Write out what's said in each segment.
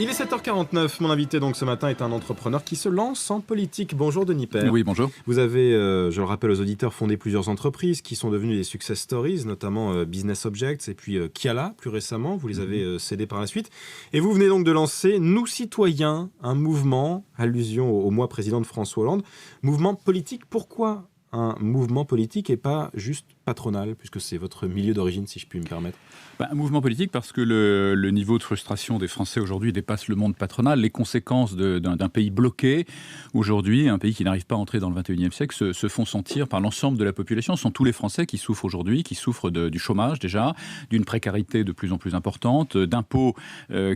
Il est 7h49, mon invité donc ce matin est un entrepreneur qui se lance en politique. Bonjour Denis Père. Oui, bonjour. Vous avez, je le rappelle aux auditeurs, fondé plusieurs entreprises qui sont devenues des success stories, notamment Business Objects et puis Kiala plus récemment. Vous les avez cédés par la suite. Et vous venez donc de lancer Nous Citoyens, un mouvement, allusion au mois président de François Hollande, mouvement politique. Pourquoi un mouvement politique et pas juste patronal, puisque c'est votre milieu d'origine, si je puis me permettre? Un mouvement politique parce que le niveau de frustration des Français aujourd'hui dépasse le monde patronal. Les conséquences d'un pays bloqué aujourd'hui, un pays qui n'arrive pas à entrer dans le 21e siècle, se font sentir par l'ensemble de la population. Ce sont tous les Français qui souffrent aujourd'hui, qui souffrent du chômage déjà, d'une précarité de plus en plus importante, d'impôts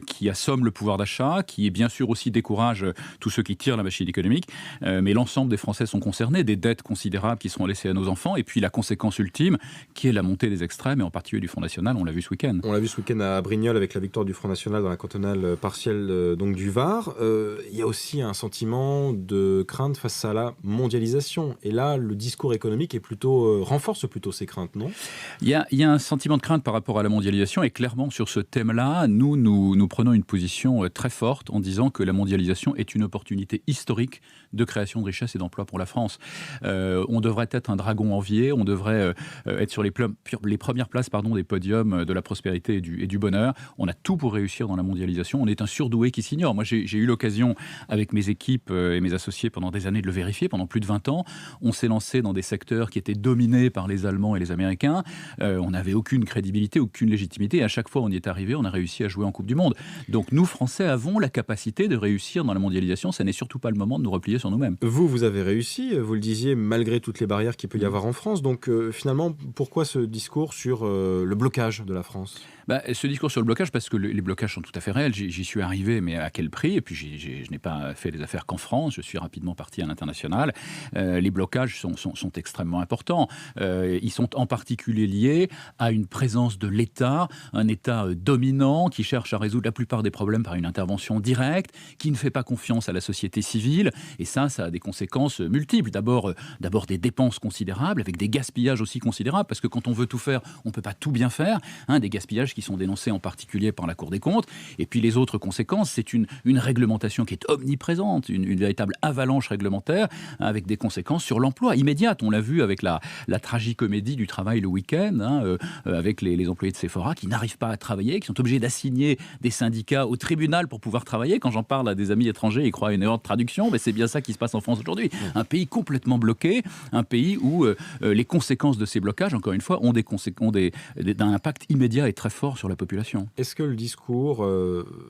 qui assomment le pouvoir d'achat, qui bien sûr aussi découragent tous ceux qui tirent la machine économique. Mais l'ensemble des Français sont concernés, des dettes considérables qui seront laissées à nos enfants, et puis la conséquence ultime qui est la montée des extrêmes, et en particulier du Front National, on l'a vu ce week-end. On l'a vu ce week-end à Brignoles avec la victoire du Front National dans la cantonale partielle donc du Var. Il y a aussi un sentiment de crainte face à la mondialisation. Et là, le discours économique est renforce plutôt ces craintes, non ? Il y a un sentiment de crainte par rapport à la mondialisation, et clairement sur ce thème-là, nous prenons une position très forte en disant que la mondialisation est une opportunité historique de création de richesse et d'emploi pour la France. On devrait être un dragon envié, on devrait être sur les premières places des podiums de la prospérité et du bonheur. On a tout pour réussir dans la mondialisation. On est un surdoué qui s'ignore. Moi, j'ai eu l'occasion, avec mes équipes et mes associés pendant des années, de le vérifier. Pendant plus de 20 ans, on s'est lancé dans des secteurs qui étaient dominés par les Allemands et les Américains. On n'avait aucune crédibilité, aucune légitimité. Et à chaque fois, on y est arrivé, on a réussi à jouer en Coupe du Monde. Donc, nous, Français, avons la capacité de réussir dans la mondialisation. Ça n'est surtout pas le moment de nous replier sur nous-mêmes. Vous avez réussi, vous le disiez, malgré toutes les barrières qu'il peut y avoir en France. Donc, finalement, pourquoi ce discours sur le blocage de la France ? Ce discours sur le blocage, parce que les blocages sont tout à fait réels. J'y suis arrivé, mais à quel prix ? Et puis, je n'ai pas fait des affaires qu'en France. Je suis rapidement parti à l'international. Les blocages sont extrêmement importants. Ils sont en particulier liés à une présence de l'État, un État dominant qui cherche à résoudre la plupart des problèmes par une intervention directe, qui ne fait pas confiance à la société civile. Et ça a des conséquences multiples. D'abord des dépenses considérables, avec des gaspillages aussi considérables, parce que quand on veut tout faire, on ne peut pas tout bien faire. Des gaspillages qui sont dénoncés en particulier par la Cour des comptes. Et puis les autres conséquences, c'est une réglementation qui est omniprésente, une véritable avalanche réglementaire, avec des conséquences sur l'emploi immédiate. On l'a vu avec la tragicomédie du travail le week-end, avec les employés de Sephora qui n'arrivent pas à travailler, qui sont obligés d'assigner des syndicats au tribunal pour pouvoir travailler. Quand j'en parle à des amis étrangers, ils croient à une erreur de traduction, mais c'est bien ça qui se passe en France aujourd'hui. Un pays complètement bloqué, un pays où les conséquences de ces blocages, encore une fois, ont un impact immédiat et très fort sur la population. Est-ce que le discours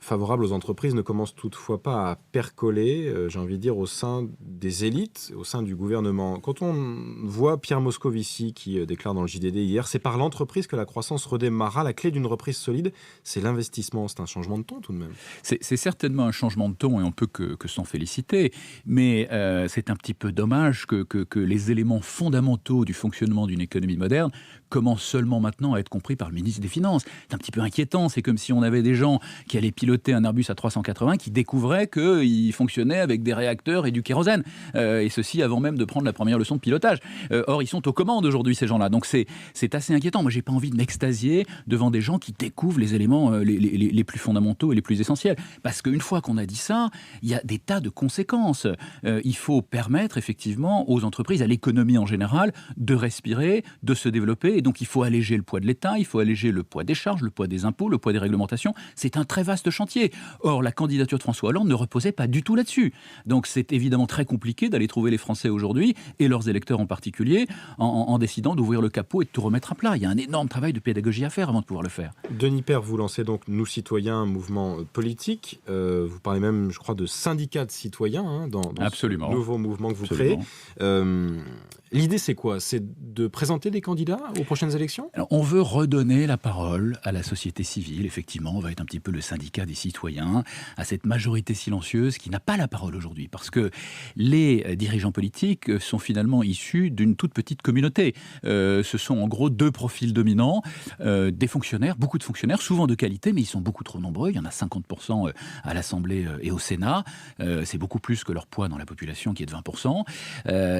favorable aux entreprises ne commence toutefois pas à percoler, j'ai envie de dire, au sein des élites, au sein du gouvernement ? Quand on voit Pierre Moscovici qui déclare dans le JDD hier, c'est par l'entreprise que la croissance redémarrera. La clé d'une reprise solide, c'est l'investissement. C'est un changement de ton tout de même. C'est certainement un changement de ton et on peut que s'en féliciter. Mais c'est un petit peu dommage que les éléments fondamentaux du fonctionnement d'une économie moderne commencent seulement maintenant à être compris par le ministre des Finances. C'est un petit peu inquiétant. C'est comme si on avait des gens qui allaient piloter un Airbus A380 qui découvraient qu'il fonctionnait avec des réacteurs et du kérosène. Et ceci avant même de prendre la première leçon de pilotage. Or, ils sont aux commandes aujourd'hui, ces gens-là. Donc, c'est assez inquiétant. Moi, j'ai pas envie de m'extasier devant des gens qui découvrent les éléments les plus fondamentaux et les plus essentiels. Parce qu'une fois qu'on a dit ça, il y a des tas de conséquences. Il faut permettre, effectivement, aux entreprises, à l'économie en général, de respirer, de se développer. Et donc, il faut alléger le poids de l'État, il faut alléger le poids des charges, le poids des impôts, le poids des réglementations. C'est un très vaste chantier. Or, la candidature de François Hollande ne reposait pas du tout là-dessus. Donc, c'est évidemment très compliqué d'aller trouver les Français aujourd'hui, et leurs électeurs en particulier, en décidant d'ouvrir le capot et de tout remettre à plat. Il y a un énorme travail de pédagogie à faire avant de pouvoir le faire. Denis Père, vous lancez donc Nous Citoyens, un mouvement politique. Vous parlez même, je crois, de syndicats de citoyens dans ce nouveau mouvement que vous créez. L'idée, c'est quoi ? C'est de présenter des candidats aux prochaines élections ? Alors, on veut redonner la parole à la société civile. Effectivement, on va être un petit peu le syndicat des citoyens, à cette majorité silencieuse qui n'a pas la parole aujourd'hui. Parce que les dirigeants politiques sont finalement issus d'une toute petite communauté. Ce sont en gros deux profils dominants, des fonctionnaires, beaucoup de fonctionnaires, souvent de qualité, mais ils sont beaucoup trop nombreux. Il y en a 50% à l'Assemblée et au Sénat. C'est beaucoup plus que leur poids dans la population qui est de 20%.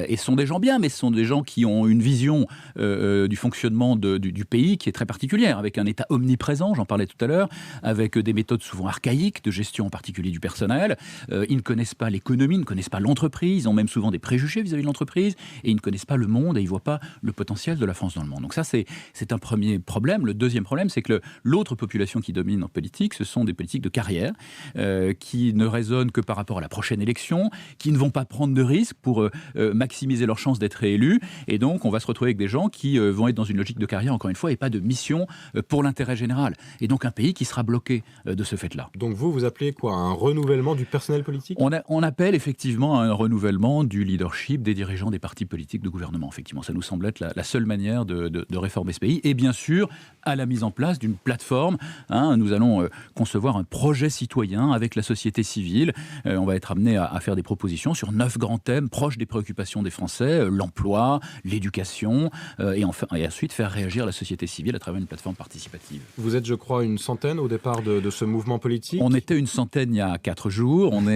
Et ce sont des gens bien, mais ce sont des gens qui ont une vision du fonctionnement du pays qui est très particulière, avec un État omniprésents, j'en parlais tout à l'heure, avec des méthodes souvent archaïques de gestion en particulier du personnel. Ils ne connaissent pas l'économie, ils ne connaissent pas l'entreprise, ils ont même souvent des préjugés vis-à-vis de l'entreprise, et ils ne connaissent pas le monde et ils ne voient pas le potentiel de la France dans le monde. Donc ça, c'est un premier problème. Le deuxième problème, c'est que l'autre population qui domine en politique, ce sont des politiques de carrière, qui ne raisonnent que par rapport à la prochaine élection, qui ne vont pas prendre de risques pour maximiser leurs chances d'être réélus. Et donc, on va se retrouver avec des gens qui vont être dans une logique de carrière, encore une fois, et pas de mission pour l'intérêt général. Et donc, un pays qui sera bloqué de ce fait-là. Donc vous appelez quoi? Un renouvellement du personnel politique? On appelle effectivement à un renouvellement du leadership des dirigeants des partis politiques de gouvernement. Effectivement, ça nous semble être la seule manière de réformer ce pays. Et bien sûr, à la mise en place d'une plateforme. Nous allons concevoir un projet citoyen avec la société civile. On va être amené à faire des propositions sur 9 grands thèmes proches des préoccupations des Français, l'emploi, l'éducation, et ensuite faire réagir la société civile à travers une plateforme participative. Vous êtes, je crois, une centaine au départ de ce mouvement politique. On était une centaine il y a 4 jours. On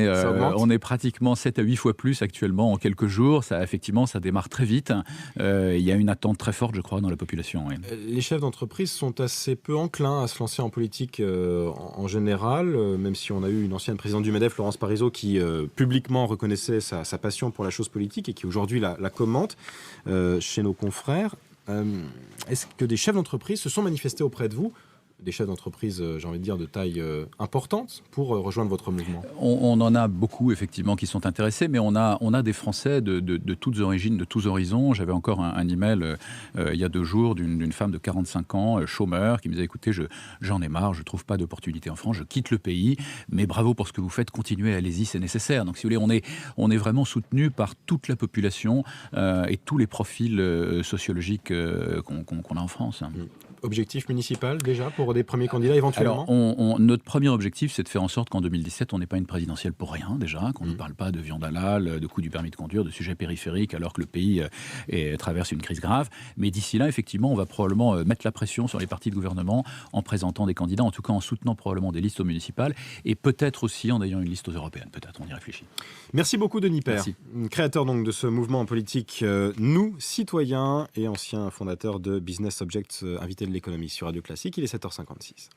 est pratiquement 7 à 8 fois plus actuellement en quelques jours. Effectivement, ça démarre très vite. Il y a une attente très forte, je crois, dans la population. Oui. Les chefs d'entreprise sont assez peu enclins à se lancer en politique en général, même si on a eu une ancienne présidente du MEDEF, Florence Parisot, qui publiquement reconnaissait sa passion pour la chose politique et qui aujourd'hui la commente chez nos confrères. Est-ce que des chefs d'entreprise se sont manifestés auprès de vous, des chefs d'entreprise, j'ai envie de dire, de taille importante, pour rejoindre votre mouvement? On en a beaucoup, effectivement, qui sont intéressés, mais on a des Français de toutes origines, de tous horizons. J'avais encore un email il y a 2 jours d'une femme de 45 ans, chômeur, qui me disait, écoutez, j'en ai marre, je ne trouve pas d'opportunité en France, je quitte le pays, mais bravo pour ce que vous faites, continuez, allez-y, c'est nécessaire. Donc, si vous voulez, on est vraiment soutenu par toute la population et tous les profils sociologiques qu'on a en France. Objectif municipal, déjà, pour des premiers candidats éventuellement? Alors, notre premier objectif, c'est de faire en sorte qu'en 2017, on n'ait pas une présidentielle pour rien, déjà, qu'on ne parle pas de viande halal, de coût du permis de conduire, de sujets périphériques, alors que le pays traverse une crise grave. Mais d'ici là, effectivement, on va probablement mettre la pression sur les partis de gouvernement en présentant des candidats, en tout cas en soutenant probablement des listes aux municipales, et peut-être aussi en ayant une liste aux européennes. Peut-être, on y réfléchit. Merci beaucoup, Denis Père. Merci. Créateur donc de ce mouvement politique Nous, citoyens, et ancien fondateur de Business Objects, invité de l'économie sur Radio Classique. Il est 7h56.